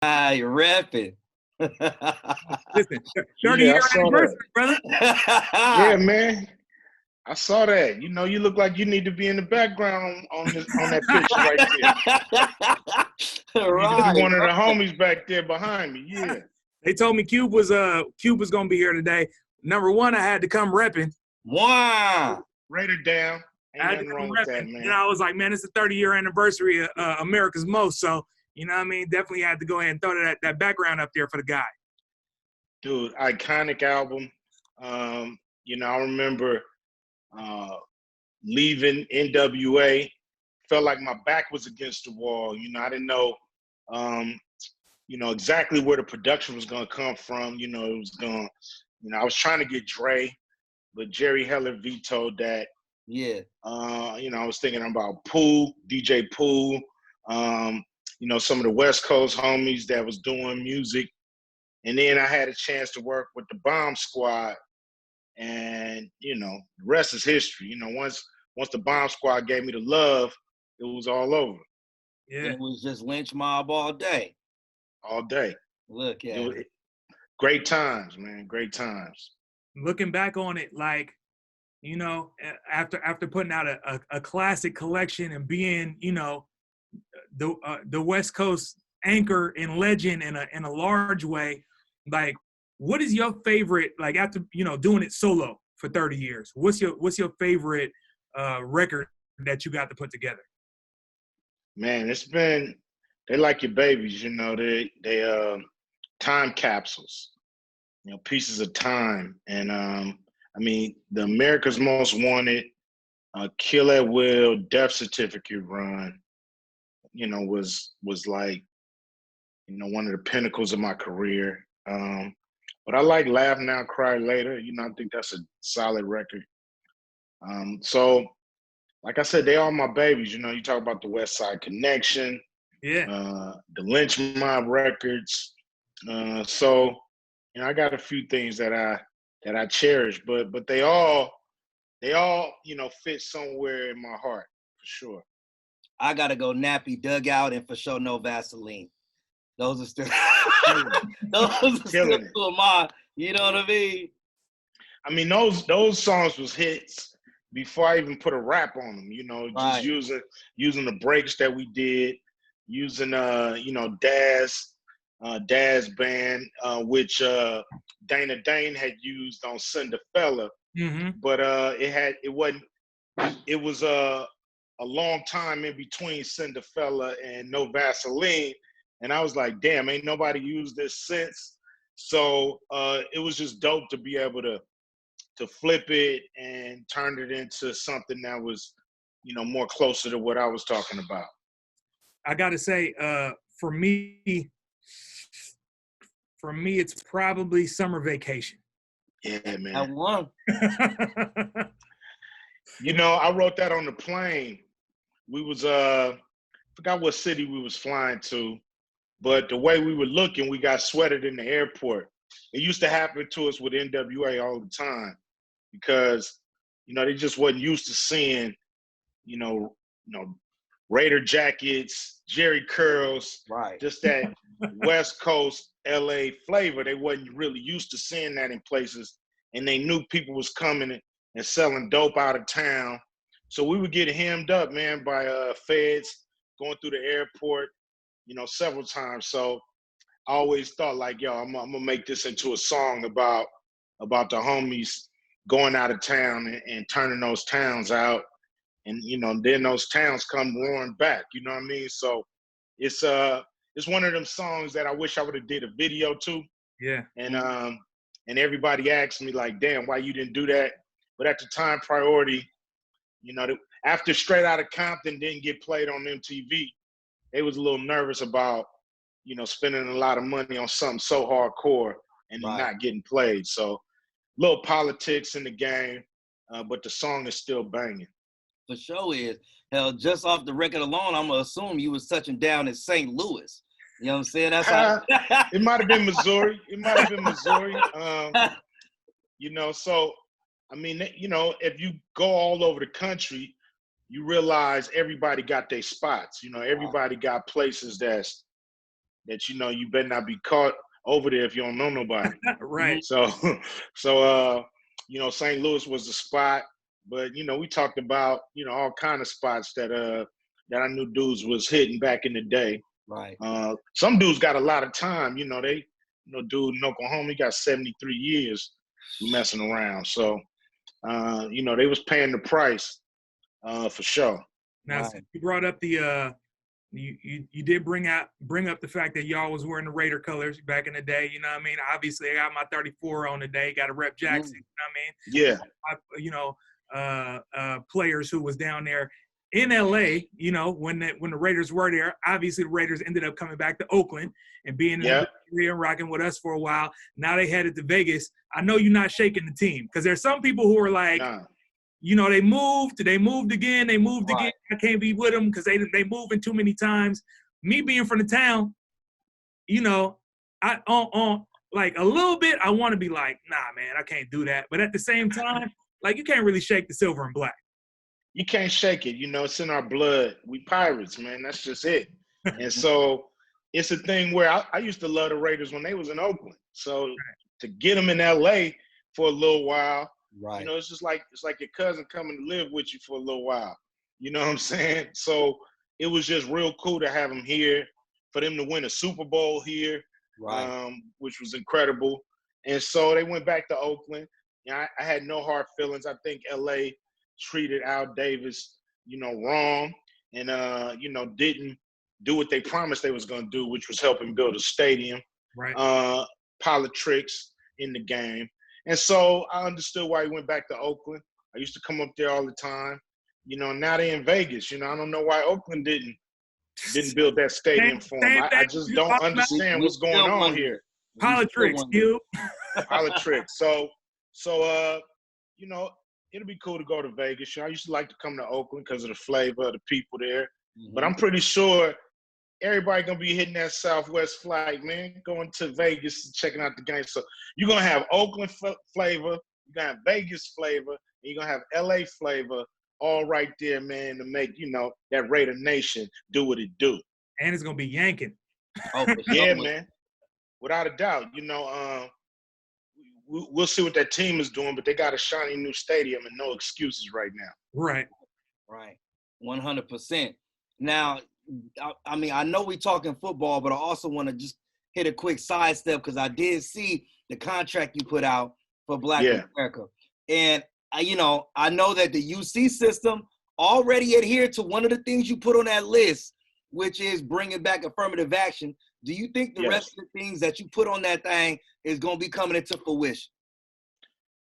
You're repping. Listen, 30 Yeah, I year saw anniversary, that. brother. Yeah, man. I saw that. You look like you need to be in the background on that picture right there. You need to Right. be one of the homies back there behind me. Yeah. They told me Cube was gonna be here today. Number one, I had to come repping. Wow. Write it down. I Ain't had to nothing come wrong with that, repping. man. And I was like, man, it's the 30-year anniversary of Amerikka's Most. So, you know what I mean? Definitely had to go ahead and throw that background up there for the guy. Dude, iconic album. I remember leaving NWA. Felt like my back was against the wall. I didn't know, exactly where the production was going to come from. It was going, I was trying to get Dre, but Jerry Heller vetoed that. Yeah. I was thinking about Pooh, DJ Pooh, some of the West Coast homies that was doing music. And then I had a chance to work with the Bomb Squad. And, the rest is history. Once the Bomb Squad gave me the love, it was all over. Yeah. It was just lynch mob all day. All day. Look at it. Great times, man. Great times. Looking back on it, like, after putting out a classic collection and being, the West Coast anchor and legend in a large way, like, what is your favorite, like, after, doing it solo for 30 years, what's your favorite record that you got to put together? Man, they like your babies, they time capsules, pieces of time. And the Amerikka's Most Wanted, Kill at Will, Death Certificate run, was like, one of the pinnacles of my career. But I like Laugh Now, Cry Later. I think that's a solid record. So, like I said, they are my babies. You talk about the West Side Connection, the Lynch Mob records. So, I got a few things that I cherish, but they all, fit somewhere in my heart for sure. I gotta go Nappy Dugout and for sure no Vaseline. Those are still still two of mine. You know what I mean? I mean, those songs was hits before I even put a rap on them. Just using the breaks that we did, using Daz band, which Dana Dane had used on Cinderfella. Mm-hmm. But it was a long time in between Cinderfella and No Vaseline. And I was like, damn, ain't nobody used this since. So it was just dope to be able to flip it and turn it into something that was, more closer to what I was talking about. I got to say, for me, it's probably Summer Vacation. Yeah, man. I won. I wrote that on the plane. We was, forgot what city we was flying to, but the way we were looking, we got sweated in the airport. It used to happen to us with NWA all the time because, they just wasn't used to seeing, Raider jackets, Jerry curls, right? Just that West Coast LA flavor. They wasn't really used to seeing that in places, and they knew people was coming and selling dope out of town. So we would get hemmed up, man, by feds going through the airport, several times. So I always thought like, yo, I'm gonna make this into a song about the homies going out of town and turning those towns out. And, then those towns come roaring back, you know what I mean? So it's one of them songs that I wish I would have did a video to. Yeah. And everybody asked me like, damn, why you didn't do that? But at the time, Priority, after Straight Outta Compton didn't get played on MTV, they was a little nervous about, spending a lot of money on something so hardcore and not getting played. So little politics in the game, but the song is still banging. For sure is. Hell, just off the record alone, I'm going to assume you was touching down in St. Louis. You know what I'm saying? That's how. It might have been Missouri. So, I mean, if you go all over the country, you realize everybody got their spots. Everybody got places that you better not be caught over there if you don't know nobody. Right. So St. Louis was the spot, but we talked about all kind of spots that I knew dudes was hitting back in the day. Right. Some dudes got a lot of time. Dude in Oklahoma, he got 73 years messing around. So they was paying the price for sure. Now, since you brought up the you did bring up the fact that y'all was wearing the Raider colors back in the day. You know what I mean? Obviously, I got my 34 on today. Got a Rep Jackson. You know what I mean? Yeah. Players who was down there in LA. When the Raiders were there. Obviously, the Raiders ended up coming back to Oakland and being in the area and rocking with us for a while. Now they headed to Vegas. I know you're not shaking the team because there's some people who are like. Nah. They moved again. I can't be with them because they moving too many times. Me being from the town, I on like a little bit, I want to be like, nah, man, I can't do that. But at the same time, like you can't really shake the silver and black. You can't shake it. It's in our blood. We pirates, man. That's just it. And so it's a thing where I used to love the Raiders when they was in Oakland. So to get them in LA for a little while. Right. It's just like your cousin coming to live with you for a little while. You know what I'm saying? So it was just real cool to have them here, for them to win a Super Bowl here, which was incredible. And so they went back to Oakland. I had no hard feelings. I think LA treated Al Davis, wrong, and didn't do what they promised they was gonna do, which was help him build a stadium. Right. Politics in the game. And so I understood why he went back to Oakland. I used to come up there all the time. Now they're in Vegas. I don't know why Oakland didn't build that stadium for him. I just don't understand what's going on here. Politics, you. Politics. So it'll be cool to go to Vegas. I used to like to come to Oakland because of the flavor of the people there. Mm-hmm. But I'm pretty sure everybody gonna be hitting that Southwest flight, man, going to Vegas and checking out the game. So you're gonna have Oakland flavor, you're gonna have Vegas flavor, and you're gonna have LA flavor, all right there, man, to make that Raider Nation do what it do. And it's gonna be yanking. Oh, yeah, man, without a doubt. We'll see what that team is doing, but they got a shiny new stadium and no excuses right now. Right. 100%. Now. I mean, I know we're talking football, but I also want to just hit a quick sidestep because I did see the contract you put out for Black America. And, I know that the UC system already adhered to one of the things you put on that list, which is bringing back affirmative action. Do you think the rest of the things that you put on that thing is going to be coming into fruition?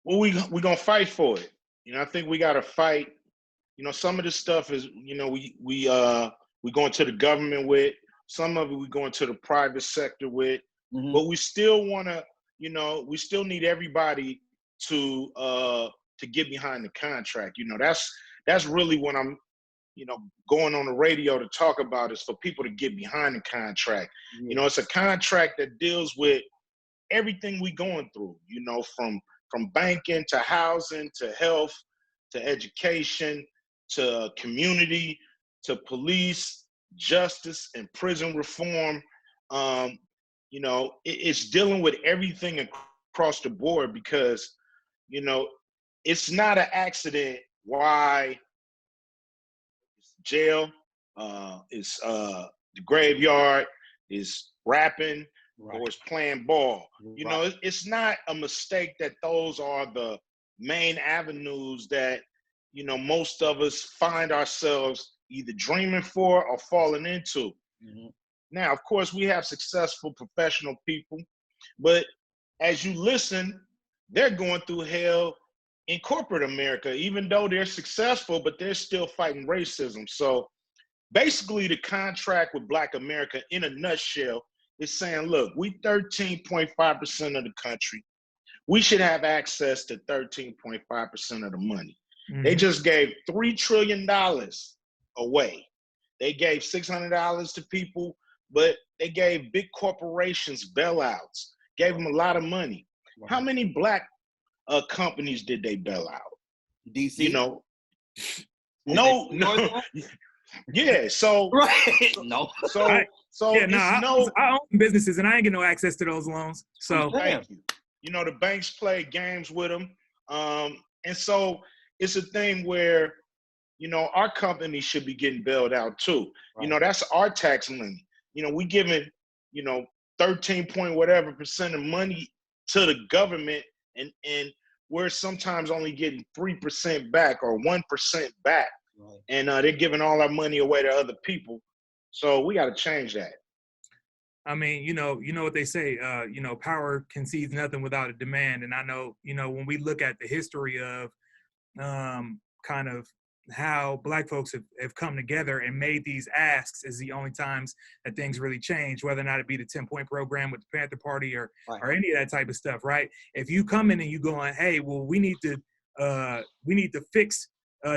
Well, we're going to fight for it. I think we got to fight. Some of this stuff is, we going to the government with, some of it we going to the private sector with, but we still want to, we still need everybody to get behind the contract. That's really what I'm, going on the radio to talk about, is for people to get behind the contract. It's a contract that deals with everything we going through, from banking to housing to health to education to community to police, justice, and prison reform. It's dealing with everything across the board because, it's not an accident why it's jail, it's the graveyard, is rapping, or it's playing ball. It's not a mistake that those are the main avenues that, most of us find ourselves either dreaming for or falling into. Now, of course, we have successful professional people, but as you listen, they're going through hell in corporate America, even though they're successful, but they're still fighting racism. So basically the contract with Black America, in a nutshell, is saying, look, we 13.5% of the country. We should have access to 13.5% of the money. They just gave $3 trillion away. They gave $600 to people, but they gave big corporations bailouts, gave them a lot of money. Wow. How many Black companies did they bail out? DC? No. Yeah, so right. No. So So yeah, I own businesses and I ain't get no access to those loans. So thank you. You know, the banks play games with them. And so it's a thing where, you know, our company should be getting bailed out too. Right. You know, that's our tax money. You know, we giving, you know, 13 point whatever % of money to the government, and we're sometimes only getting 3% back or 1% back. Right. And they're giving all our money away to other people. So we got to change that. I mean, you know what they say, you know, power concedes nothing without a demand. And I know, you know, when we look at the history of kind of how Black folks have come together and made these asks is the only times that things really change, whether or not it be the 10-point program with the Panther Party or any of that type of stuff, right? If you come in and you going, hey, well, we need to fix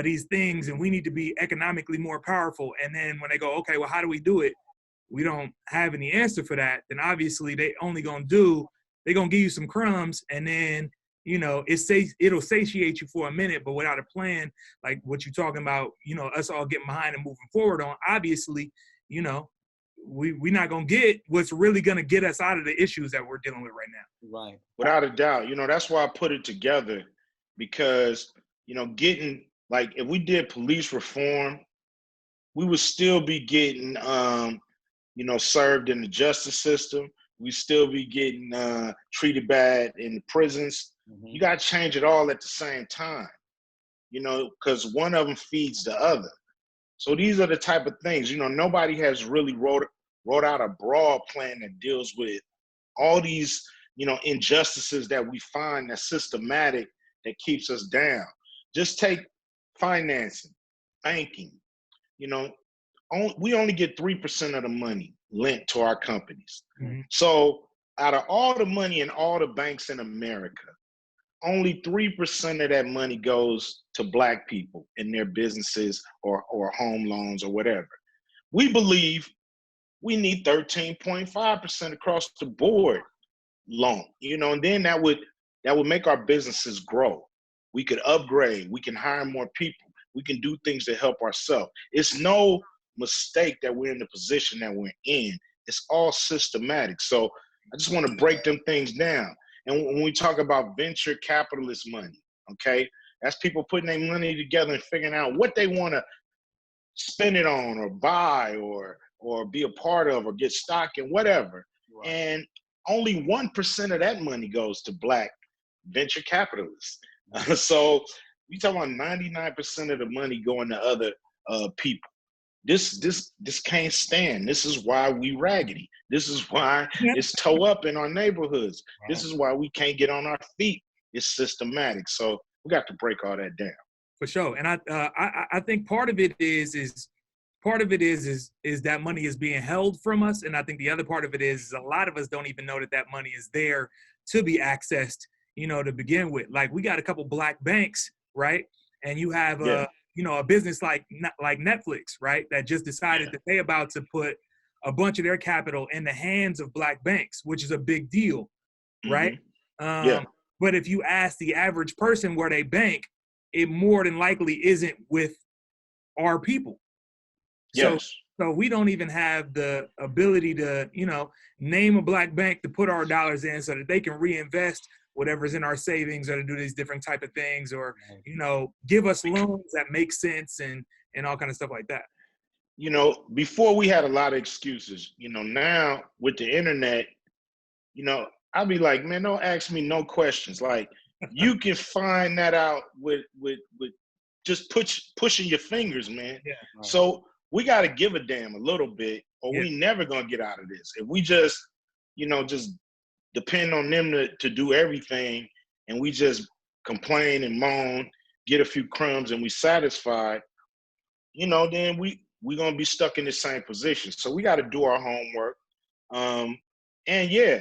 these things and we need to be economically more powerful. And then when they go, okay, well, how do we do it? We don't have any answer for that. Then obviously they're going to give you some crumbs, and then, you know, it'll satiate you for a minute, but without a plan, like what you're talking about, you know, us all getting behind and moving forward on, obviously, you know, we're not going to get what's really going to get us out of the issues that we're dealing with right now. Right. Without a doubt. You know, that's why I put it together, because, you know, getting, like, if we did police reform, we would still be getting, you know, served in the justice system. We still be getting treated bad in the prisons. Mm-hmm. You got to change it all at the same time, you know, because one of them feeds the other. So these are the type of things, you know, nobody has really wrote out a broad plan that deals with all these, you know, injustices that we find that's systematic, that keeps us down. Just take financing, banking, you know, we only get 3% of the money lent to our companies. Mm-hmm. So out of all the money in all the banks in America, only 3% of that money goes to Black people in their businesses or home loans or whatever. We believe we need 13.5% across the board loan, you know, and then that would make our businesses grow. We could upgrade, we can hire more people, we can do things to help ourselves. It's no mistake that we're in the position that we're in. It's all systematic. So I just want to break them things down. And when we talk about venture capitalist money, okay, that's people putting their money together and figuring out what they want to spend it on or buy or be a part of or get stock in, whatever. Right. And only 1% of that money goes to Black venture capitalists. So we talk about 99% of the money going to other people. This can't stand. This is why we raggedy. This is why it's toe up in our neighborhoods. Wow. This is why we can't get on our feet. It's systematic. So we got to break all that down. For sure. And I think part of it is that money is being held from us. And I think the other part of it is a lot of us don't even know that money is there to be accessed, you know, to begin with. Like, we got a couple Black banks, right? And you have you know, a business like Netflix, right, that just decided that they about to put a bunch of their capital in the hands of Black banks, which is a big deal, right? Mm-hmm. But if you ask the average person where they bank, it more than likely isn't with our people. Yes. So we don't even have the ability to, you know, name a Black bank to put our dollars in so that they can reinvest whatever's in our savings, or to do these different type of things, or, you know, give us loans that make sense and all kind of stuff like that. You know, before we had a lot of excuses, you know, now with the internet, you know, I'll be like, man, don't ask me no questions. Like, you can find that out with just pushing your fingers, man. Yeah, right. So we got to give a damn a little bit, or we never going to get out of this. If we just, you know, just depend on them to do everything, and we just complain and moan, get a few crumbs, and we satisfied, you know, then we're going to be stuck in the same position. So we got to do our homework. And yeah,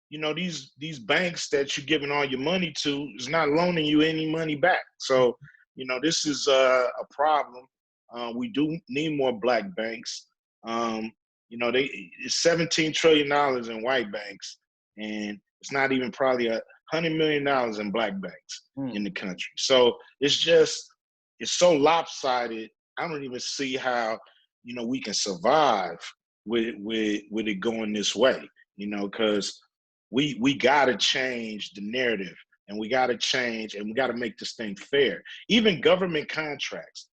you know, these banks that you're giving all your money to is not loaning you any money back. So, you know, this is a problem. We do need more Black banks. You know, it's $17 trillion in white banks, and it's not even probably $100 million in Black banks in the country. So it's so lopsided. I don't even see how, you know, we can survive with it going this way, you know, because we got to change the narrative, and we got to change, and we got to make this thing fair. Even government contracts,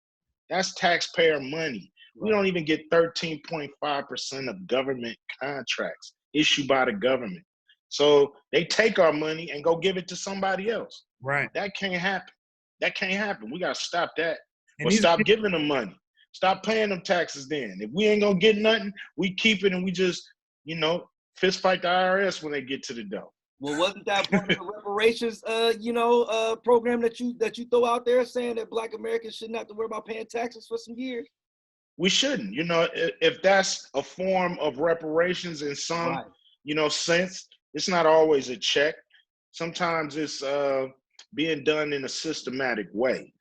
that's taxpayer money. Right. We don't even get 13.5% of government contracts issued by the government. So they take our money and go give it to somebody else. Right. That can't happen. That can't happen. We got to stop that. Or stop giving them money. Stop paying them taxes then. If we ain't going to get nothing, we keep it and we just, you know, fist fight the IRS when they get to the door. Well, wasn't that part of the reparations, program that you throw out there saying that Black Americans shouldn't have to worry about paying taxes for some years? We shouldn't. You know, if that's a form of reparations in some, right, you know, sense, it's not always a check. Sometimes it's being done in a systematic way.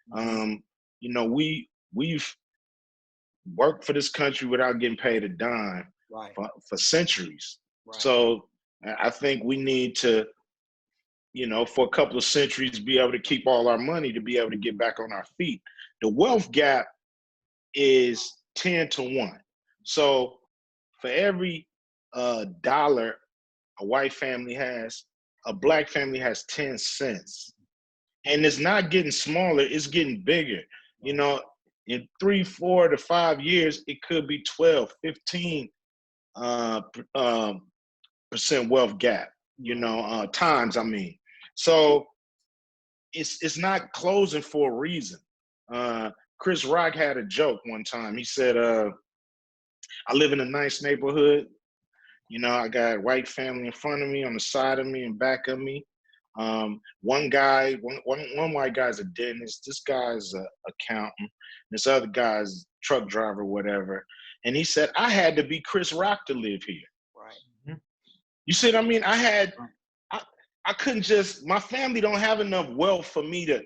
You know, we've worked for this country without getting paid a dime, right, for centuries. Right. So I think we need to, you know, for a couple of centuries, be able to keep all our money to be able to get back on our feet. The wealth gap is 10-1. So for every dollar a white family has, a Black family has 10 cents. And it's not getting smaller, it's getting bigger. You know, in 3, 4 to 5 years, it could be 12, 15 percent wealth gap, you know, times, I mean. So it's not closing for a reason. Chris Rock had a joke one time. He said, I live in a nice neighborhood. You know, I got a white family in front of me, on the side of me, and back of me. One white guy's a dentist. This guy's an accountant. This other guy's truck driver, whatever. And he said, I had to be Chris Rock to live here. Right. Mm-hmm. You see what I mean? I couldn't just, my family don't have enough wealth for me to,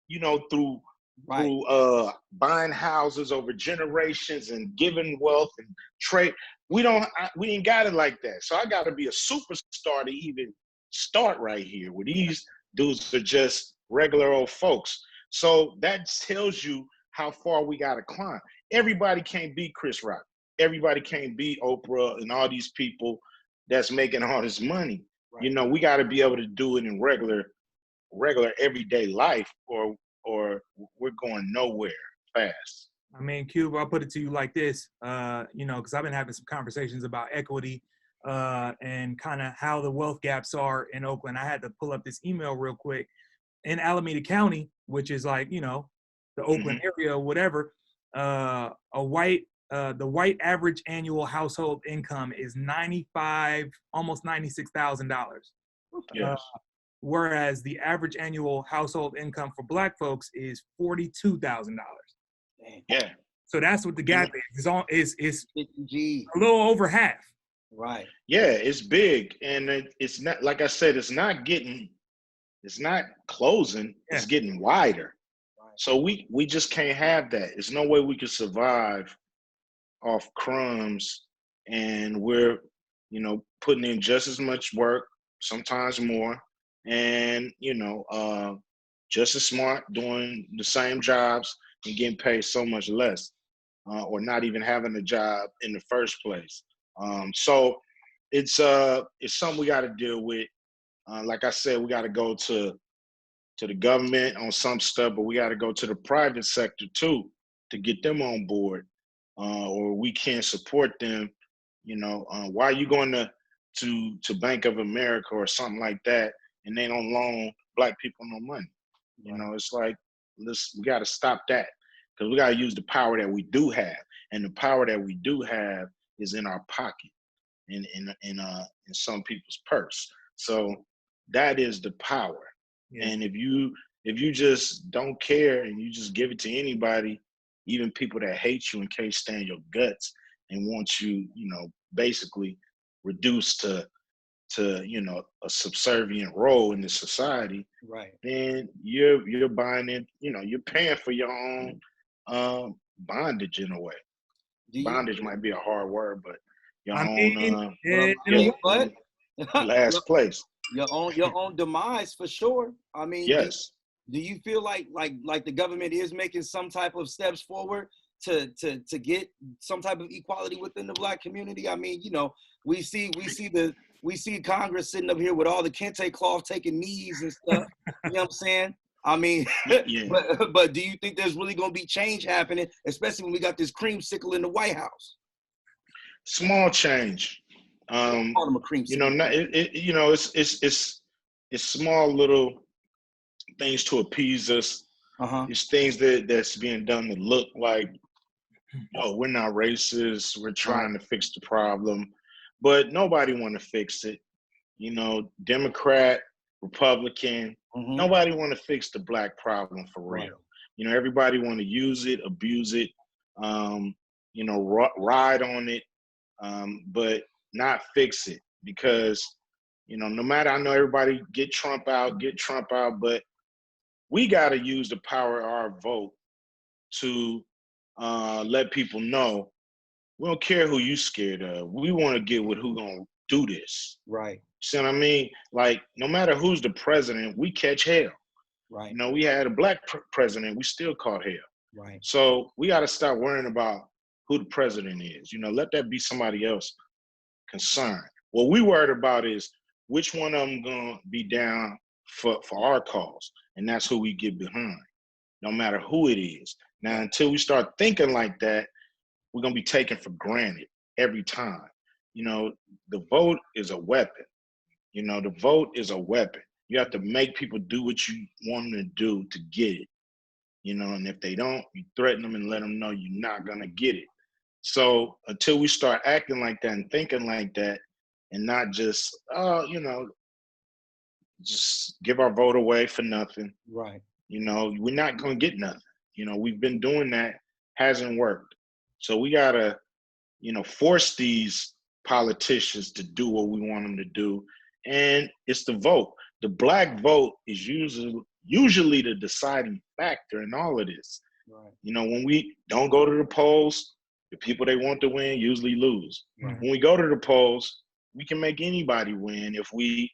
you know, through buying houses over generations and giving wealth and trade. We ain't got it like that. So I got to be a superstar to even start right here, where these dudes are just regular old folks. So that tells you how far we got to climb. Everybody can't be Chris Rock. Everybody can't be Oprah and all these people that's making all this money. Right. You know, we got to be able to do it in regular everyday life, or we're going nowhere fast. I mean, Cube, I'll put it to you like this, you know, because I've been having some conversations about equity and kind of how the wealth gaps are in Oakland. I had to pull up this email real quick. In Alameda County, which is like, you know, the Oakland area or whatever, the white average annual household income is almost $96,000. Yes. Whereas the average annual household income for Black folks is $42,000. Yeah. So that's what the gap is. It's a little over half. Right. Yeah, it's big, and it's not, like I said, it's not closing. Yeah. It's getting wider. Right. So we just can't have that. There's no way we could survive off crumbs, and we're, you know, putting in just as much work, sometimes more, and, you know, just as smart, doing the same jobs and getting paid so much less, or not even having a job in the first place. So it's something we got to deal with. Like I said, we got to go to the government on some stuff, but we got to go to the private sector too to get them on board, or we can't support them. You know, why are you going to Bank of America or something like that, and they don't loan Black people no money? You know, it's like, we got to stop that, because we got to use the power that we do have, and the power that we do have is in our pocket, in some people's purse. So that is the power. Yeah. And if you just don't care and you just give it to anybody, even people that hate you and can't stand your guts and want you, you know, basically reduced to you know, a subservient role in the society, right? Then you're buying it. You know, you're paying for your own bondage in a way. Bondage might be a hard word, but your last place. Your own demise, for sure. I mean, yes. Do you feel like the government is making some type of steps forward to get some type of equality within the Black community? I mean, we see Congress sitting up here with all the kente cloth taking knees and stuff. You know what I'm saying? I mean, Yeah. but do you think there's really going to be change happening, especially when we got this creamsicle in the White House? Small change. Call them a creamsicle. It's small little things to appease us. It's things that's being done to look like, oh, we're not racist. We're trying to fix the problem, but nobody want to fix it. Democrat, Republican, nobody want to fix the Black problem for real. Everybody want to use it, abuse it, ride on it, but not fix it, because, no matter, I know everybody get Trump out, but we got to use the power of our vote to let people know we don't care who you scared of. We want to get with who gonna do this. Right. See what I mean? Like, no matter who's the president, we catch hell. Right. We had a Black president, we still caught hell. Right. So we got to stop worrying about who the president is. Let that be somebody else concern. What we worried about is which one of them gonna be down for our cause, and that's who we get behind, no matter who it is. Now, until we start thinking like that, we're gonna be taken for granted every time. The vote is a weapon. The vote is a weapon. You have to make people do what you want them to do to get it. And if they don't, you threaten them and let them know you're not gonna get it. So until we start acting like that and thinking like that, and not just, just give our vote away for nothing. Right. We're not gonna get nothing. We've been doing that, hasn't worked. So we gotta, force these politicians to do what we want them to do. And it's the vote. The Black vote is usually the deciding factor in all of this. Right. When we don't go to the polls, the people they want to win usually lose. Right. When we go to the polls, we can make anybody win if we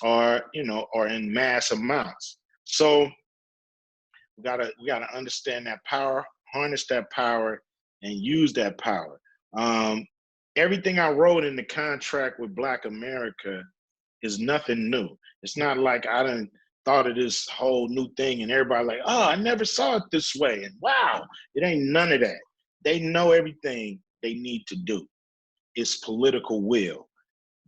are in mass amounts. So we gotta understand that power, harness that power, and use that power. Everything I wrote in the contract with Black Amerikkka is nothing new. It's not like I done thought of this whole new thing and everybody like, oh, I never saw it this way. And wow, it ain't none of that. They know everything they need to do. It's political will.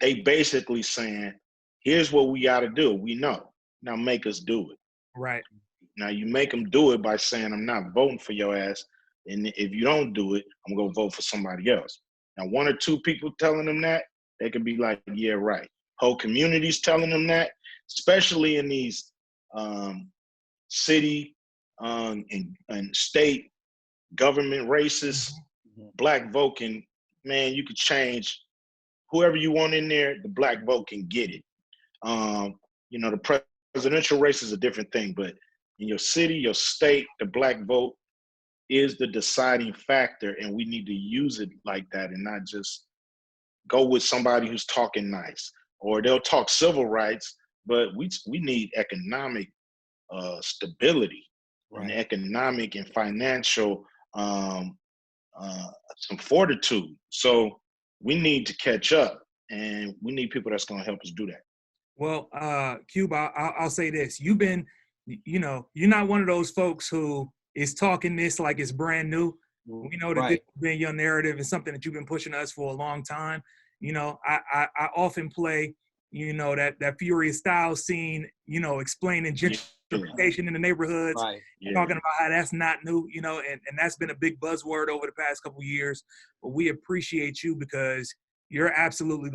They basically saying, here's what we got to do. We know. Now make us do it. Right. Now you make them do it by saying, I'm not voting for your ass. And if you don't do it, I'm going to vote for somebody else. Now, one or two people telling them that, they can be like, yeah, right. Whole communities telling them that, especially in these city and state government races. Black vote can, man, you could change whoever you want in there, the Black vote can get it. The presidential race is a different thing, but in your city, your state, the Black vote is the deciding factor, and we need to use it like that and not just go with somebody who's talking nice, or they'll talk civil rights, but we need economic stability, right, and economic and financial some fortitude. So we need to catch up, and we need people that's going to help us do that. Well, Cube, I'll say this. You've been, you're not one of those folks who is talking this like it's brand new. We know that this has been your narrative and something that you've been pushing us for a long time. I often play, that Furious Styles scene, explaining gentrification in the neighborhoods, talking about how that's not new, and that's been a big buzzword over the past couple of years. But we appreciate you because you're absolutely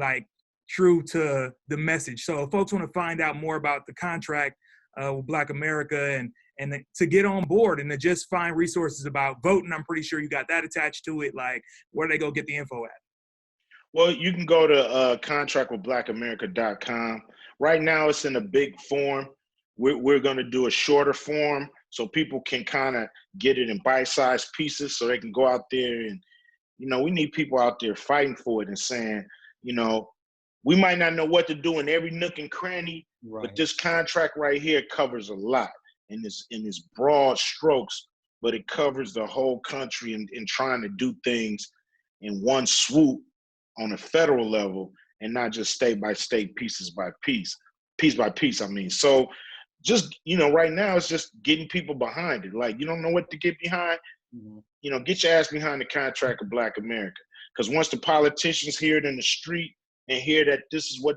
true to the message. So if folks want to find out more about the contract with Black Amerikkka and to get on board and to just find resources about voting, I'm pretty sure you got that attached to it. Where do they go get the info at? Well, you can go to contractwithblackamerikka.com. Right now, it's in a big form. We're going to do a shorter form so people can kind of get it in bite-sized pieces so they can go out there and, we need people out there fighting for it and saying, we might not know what to do in every nook and cranny, but this contract right here covers a lot. In its broad strokes, but it covers the whole country in trying to do things in one swoop on a federal level and not just state by state, piece by piece, I mean. So just, right now it's just getting people behind it. Like, you don't know what to get behind, get your ass behind the contract of Black America. Because once the politicians hear it in the street and hear that this is what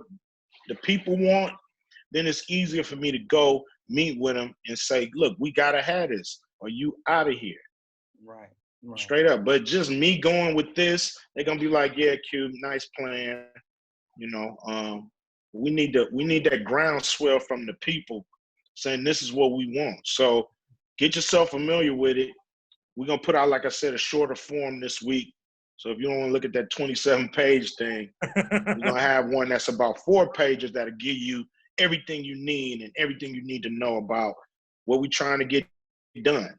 the people want, then it's easier for me to go meet with them and say, look, we got to have this, or you out of here. Right. Straight up. But just me going with this, they're going to be like, yeah, Q, nice plan. We need that groundswell from the people saying this is what we want. So get yourself familiar with it. We're going to put out, like I said, a shorter form this week. So if you don't want to look at that 27-page thing, we're going to have one that's about 4 pages that'll give you everything you need and everything you need to know about what we're trying to get done.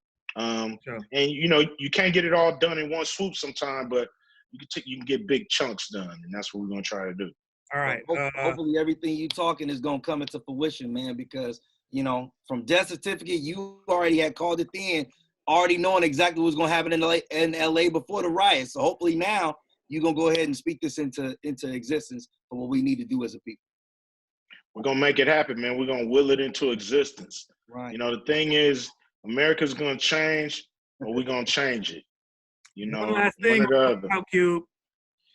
Sure. And, you can't get it all done in one swoop sometime, but you can get big chunks done, and that's what we're going to try to do. All right. Hopefully everything you talking is going to come into fruition, man, because, from death certificate, you already had called it in, already knowing exactly what's going to happen in LA before the riot. So hopefully now you're going to go ahead and speak this into existence for what we need to do as a people. We're going to make it happen, man. We're going to will it into existence. Right. The thing is, America's going to change, or we're going to change it. One last thing, one or the other. Cube.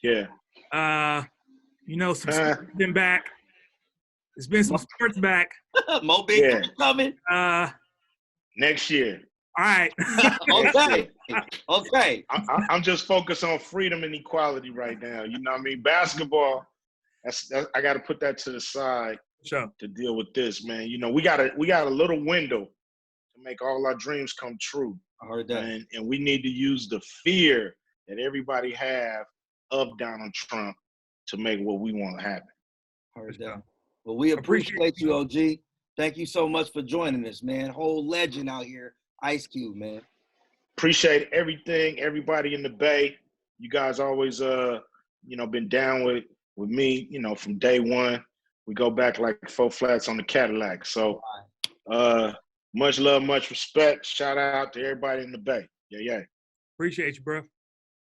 Yeah. Some sports been back. There's been some sports back. Mo Big coming. Next year. All right. Okay. I'm just focused on freedom and equality right now. Basketball, I got to put that to the side to deal with this, man. We got a little window to make all our dreams come true. I heard that. And we need to use the fear that everybody have of Donald Trump to make what we want to happen. I heard that. Well, we appreciate you, OG. Thank you so much for joining us, man. Whole legend out here, Ice Cube, man. Appreciate everything, everybody in the Bay. You guys always, been down with me, from day one. We go back like 4 flats on the Cadillac. So, much love, much respect. Shout out to everybody in the Bay. Yeah. Appreciate you, bro.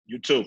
You too.